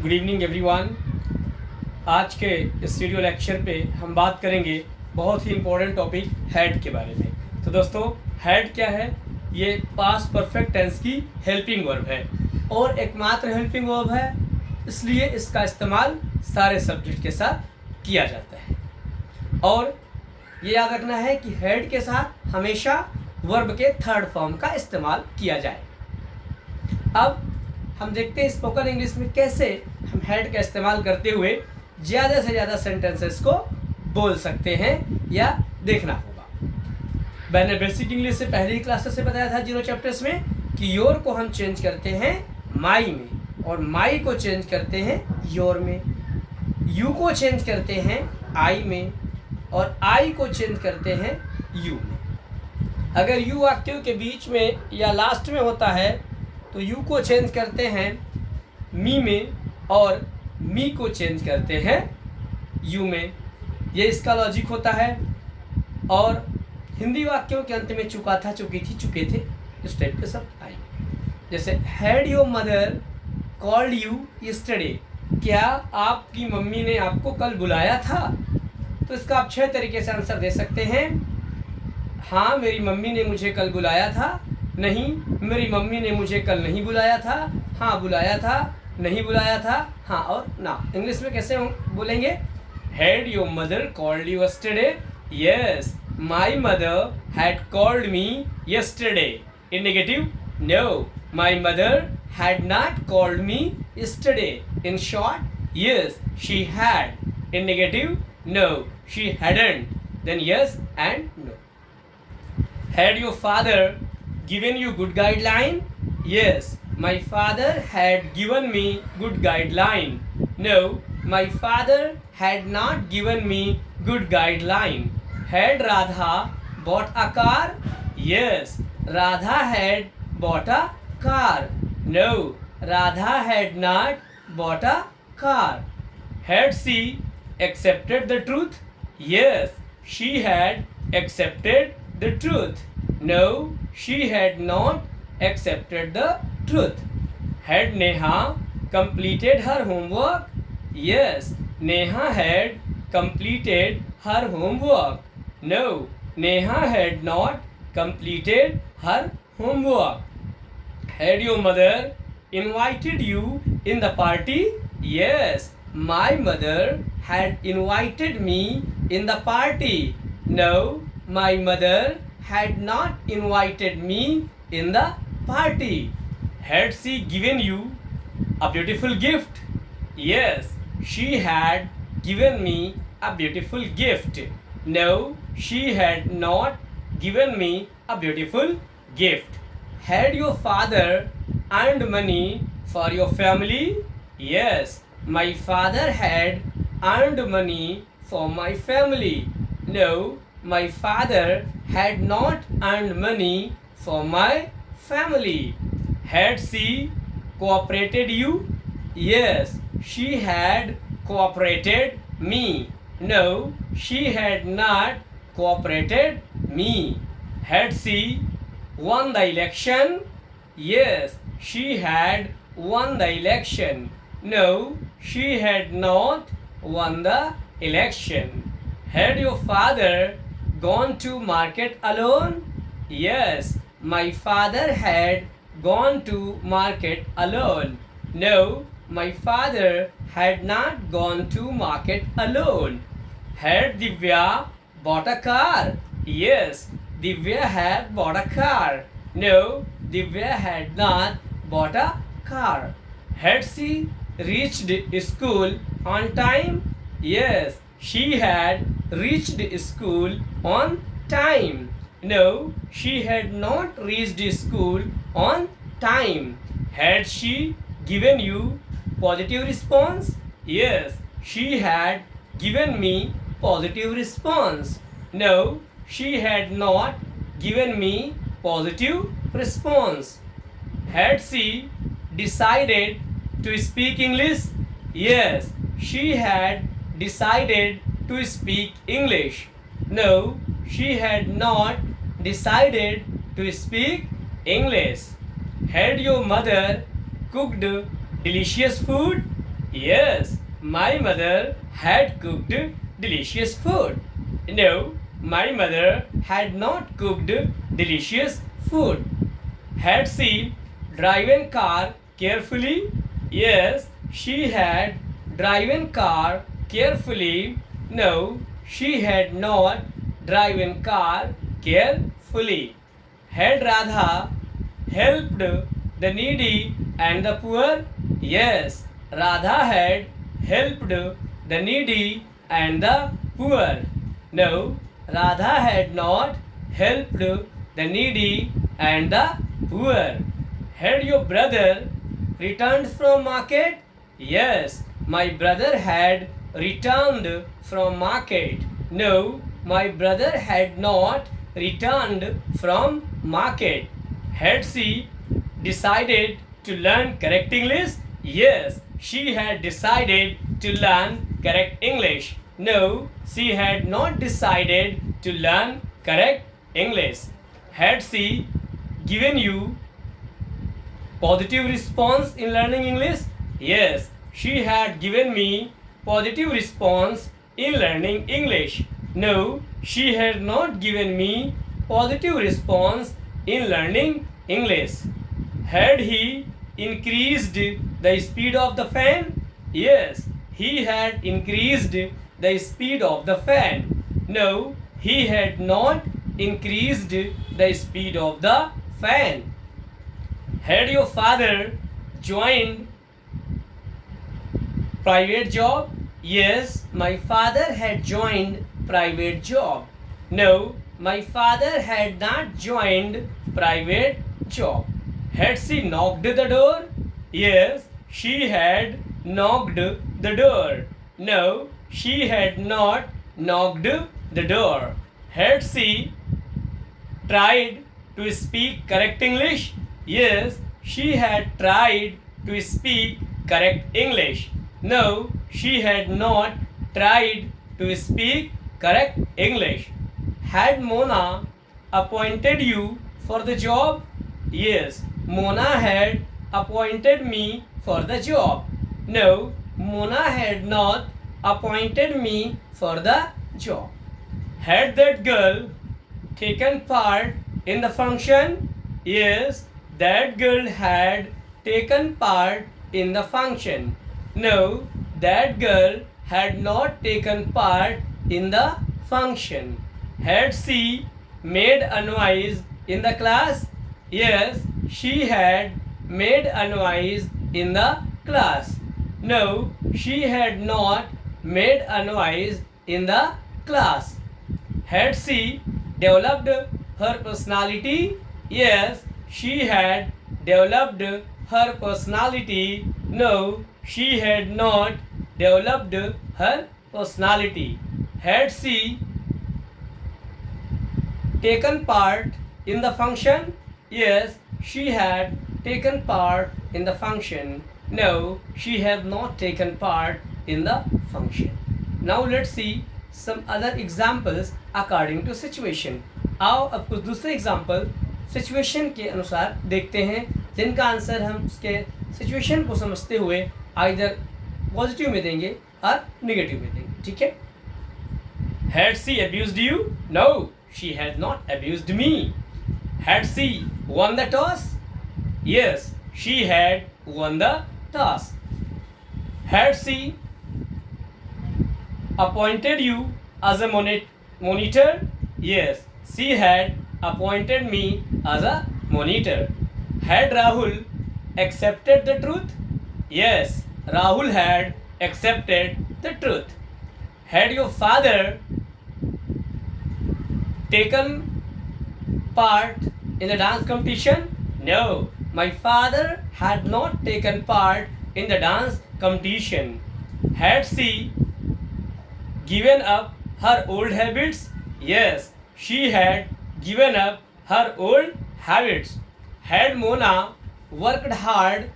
Good evening everyone. आज के इस वीडियो लेक्चर पे हम बात करेंगे बहुत ही इम्पोर्टेंट टॉपिक हैड के बारे में। तो दोस्तों, हैड क्या है? ये पास्ट परफेक्ट टेंस की हेल्पिंग वर्ब है और एकमात्र हेल्पिंग वर्ब है, इसलिए इसका इस्तेमाल सारे सब्जेक्ट के साथ किया जाता है। और ये याद रखना है कि हैड के साथ हमेशा वर्ब के थर्ड फॉर्म का इस्तेमाल किया जाए। अब हम देखते हैं स्पोकन इंग्लिश में कैसे हम हैड का इस्तेमाल करते हुए ज़्यादा से ज़्यादा सेंटेंसेस को बोल सकते हैं या देखना होगा। मैंने बेसिक इंग्लिश से पहली क्लासेस से बताया था 0 चैप्टर्स में कि योर को हम चेंज करते हैं माई में और माई को चेंज करते हैं योर में, यू को चेंज करते हैं आई में और आई को चेंज करते हैं यू में। अगर यू वाक्यों के बीच में या लास्ट में होता है तो यू को चेंज करते हैं मी में और मी को चेंज करते हैं यू में। ये इसका लॉजिक होता है। और हिंदी वाक्यों के अंत में चुका था, चुकी थी, चुके थे, इस टाइप के सब आएंगे। जैसे had your mother called you yesterday, क्या आपकी मम्मी ने आपको कल बुलाया था? तो इसका आप 6 तरीके से आंसर दे सकते हैं। हाँ, मेरी मम्मी ने मुझे कल बुलाया था। नहीं, मेरी मम्मी ने मुझे कल नहीं बुलाया था। हाँ, बुलाया था। नहीं बुलाया था। हाँ और ना। इंग्लिश में कैसे हम बोलेंगे? Had your mother called you yesterday? Yes, my mother had called me yesterday. In negative, no, my mother had not called me yesterday. In short, yes she had. In negative, no she hadn't. Then yes and no. Had your father given you good guideline? Yes, my father had given me good guideline. No, my father had not given me good guideline. Had Radha bought a car? Yes, Radha had bought a car. No, Radha had not bought a car. Had she accepted the truth? Yes, she had accepted the truth. No, she had not accepted the truth. Had Neha completed her homework? Yes, Neha had completed her homework. No, Neha had not completed her homework. Had your mother invited you in the party? Yes, my mother had invited me in the party. No, my mother had not invited me in the party. Had she given you a beautiful gift? Yes, she had given me a beautiful gift. No, she had not given me a beautiful gift. Had your father earned money for your family? Yes, my father had earned money for my family. No, my father had not earned money for my family. Had she cooperated you? Yes, she had cooperated me. No, she had not cooperated me. Had she won the election? Yes, she had won the election. No, she had not won the election. Had your father gone to market alone? Yes, my father had gone to market alone. No, my father had not gone to market alone. Had Divya bought a car? Yes, Divya had bought a car. No, Divya had not bought a car. Had she reached school on time? Yes, she had reached school on time. No, she had not reached school on time. Had she given you positive response? Yes, she had given me positive response. No, she had not given me positive response. Had she decided to speak English? Yes, she had decided to speak English. No, she had not decided to speak English. Had your mother cooked delicious food? Yes, my mother had cooked delicious food. No, my mother had not cooked delicious food. Had she driven car carefully? Yes, she had driven car carefully. No, she had not driven car carefully. Had Radha helped the needy and the poor? Yes, Radha had helped the needy and the poor. No, Radha had not helped the needy and the poor. Had your brother returned from market? Yes, my brother had returned from market. No, my brother had not returned from market. Had she decided to learn correct English? Yes, she had decided to learn correct English. No, she had not decided to learn correct English. Had she given you positive response in learning English? Yes, she had given me positive response in learning English. No, she had not given me positive response in learning English. Had he increased the speed of the fan? Yes, he had increased the speed of the fan. No, he had not increased the speed of the fan. Had your father joined private job? Yes, my father had joined private job. No, my father had not joined private job. Had she knocked the door? Yes, she had knocked the door. No, she had not knocked the door. Had she tried to speak correct English? Yes, she had tried to speak correct English. No, she had not tried to speak correct English. Had Mona appointed you for the job? Yes, Mona had appointed me for the job. No, Mona had not appointed me for the job. Had that girl taken part in the function? Yes, that girl had taken part in the function. No, that girl had not taken part in the function. Had she made a noise in the class? Yes, she had made a noise in the class. No, she had not made a noise in the class. Had she developed her personality? Yes, she had developed her personality. No, she had not developed her personality. Had she taken part in the function? Yes, she had taken part in the function. No, she had not taken part in the function. Now let's see some other examples according to situation. आओ अब कुछ दूसरे example situation के अनुसार देखते हैं जिनका answer हम उसके सिचुएशन को समझते हुए आइदर पॉजिटिव में देंगे और नेगेटिव में देंगे. ठीक है. Had she abused you? No, she had not abused me. Had she won the toss? Yes, she had won the toss. Had she appointed you as a monitor? Yes, she had appointed me as a monitor. Had Rahul accepted the truth? Yes, Rahul had accepted the truth. Had your father taken part in the dance competition? No, my father had not taken part in the dance competition. Had she given up her old habits? Yes, she had given up her old habits. Had Mona worked hard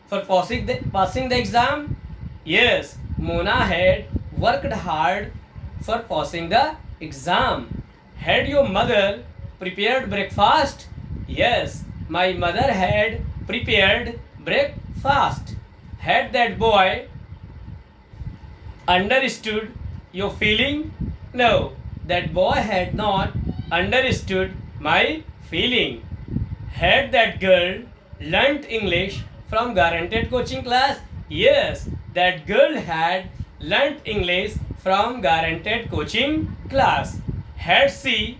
for passing the exam? Yes, Mona had worked hard for passing the exam. Had your mother prepared breakfast? Yes, my mother had prepared breakfast. Had that boy understood your feeling? No, that boy had not understood my feeling. Had that girl learnt English from guaranteed coaching class? Yes, that girl had learnt English from guaranteed coaching class. Had she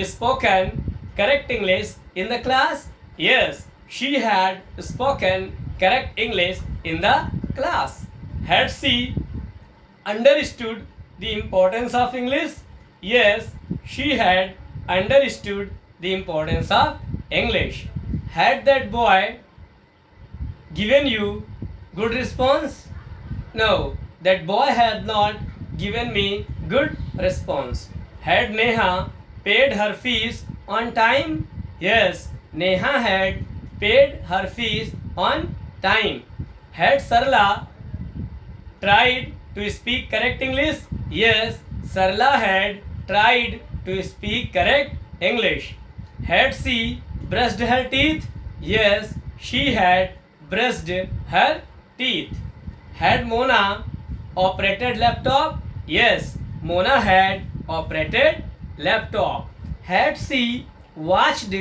spoken correct English in the class? Yes, she had spoken correct English in the class. Had she understood the importance of English? Yes, she had understood the importance of English. Had that boy given you good response? No, that boy had not given me good response. Had Neha paid her fees on time? Yes, Neha had paid her fees on time. Had Sarla tried to speak correct English? Yes, Sarla had tried to speak correct English. Had she brushed her teeth? Yes, she had brushed her teeth. Had Mona operated laptop? Yes, Mona had operated laptop. Had she watched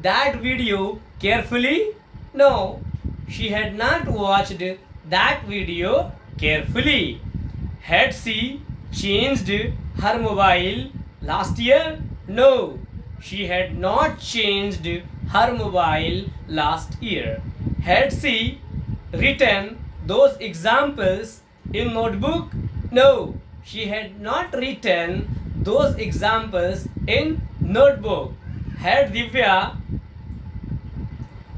that video carefully? No, she had not watched that video carefully. Had she changed her mobile last year? No, she had not changed her mobile last year. Had she written those examples in notebook? No, she had not written those examples in notebook. Had Divya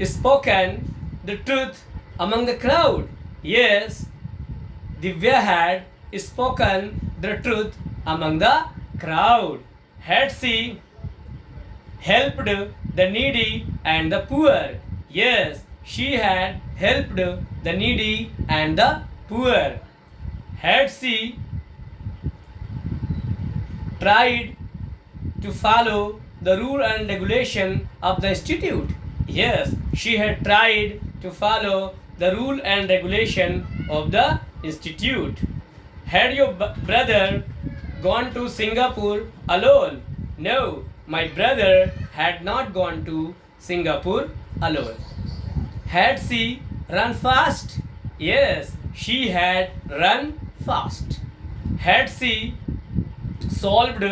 spoken the truth among the crowd? Yes, Divya had spoken the truth among the crowd. Had she helped the needy and the poor? Yes, she had helped the needy and the poor. Had she tried to follow the rule and regulation of the institute? Yes, she had tried to follow the rule and regulation of the institute. Had your brother gone to Singapore alone? No, my brother had not gone to Singapore alone. Had she run fast? Yes, she had run fast. Had she solved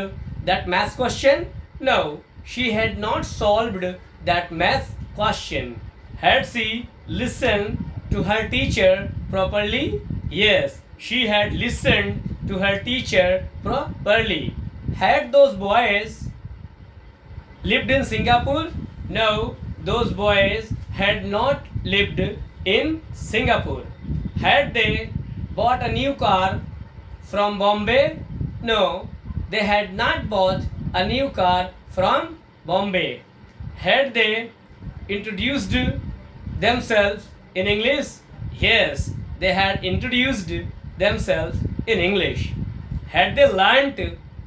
that math question? No, she had not solved that math question. Had she listened to her teacher properly? Yes, she had listened to her teacher properly. Had those boys lived in Singapore? No, those boys had not lived in Singapore. Had they bought a new car from Bombay? No, they had not bought a new car from Bombay. Had they introduced themselves in English? Yes, they had introduced themselves in English. Had they learnt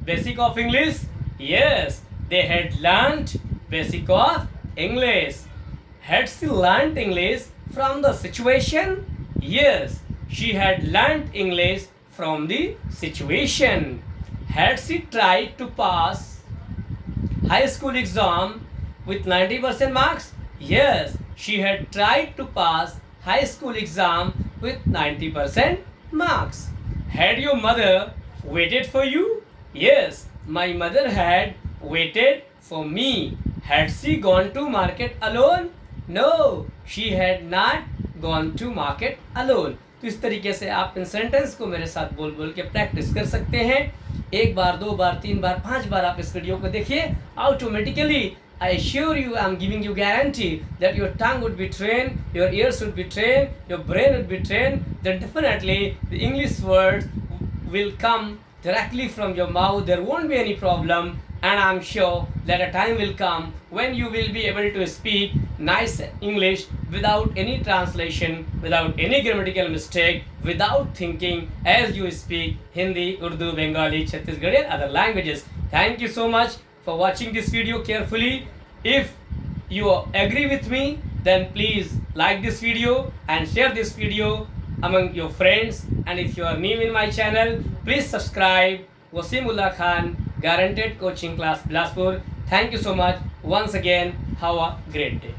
basic of English? Yes, they had learnt basic of English. Had she learnt English from the situation? Yes, she had learnt English from the situation. Had she tried to pass high school exam with 90% marks? Yes, she had tried to pass high school exam with 90% marks. Had your mother waited for you? Yes, my mother had waited for me. Had she gone to market alone? No, she had not gone to market alone. तो इस तरीके से आप इन sentence को मेरे साथ बोल बोल के प्रैक्टिस कर सकते हैं. एक बार, दो बार, तीन बार, 5 बार आप इस वीडियो को देखिए. Automatically I assure you, I am giving you guarantee that your tongue would be trained, your ears would be trained, your brain would be trained. Then definitely the English words will come directly from your mouth. There won't be any problem, and I'm sure that a time will come when you will be able to speak nice English without any translation, without any grammatical mistake, without thinking as you speak Hindi, Urdu, Bengali, Chhattisgarhi and other languages. Thank you so much for watching this video carefully. If you agree with me, then please like this video and share this video among your friends. And if you are new in my channel, please subscribe. Wasimullah Khan, Guaranteed Coaching Class Bilaspur. Thank you so much. Once again, have a great day.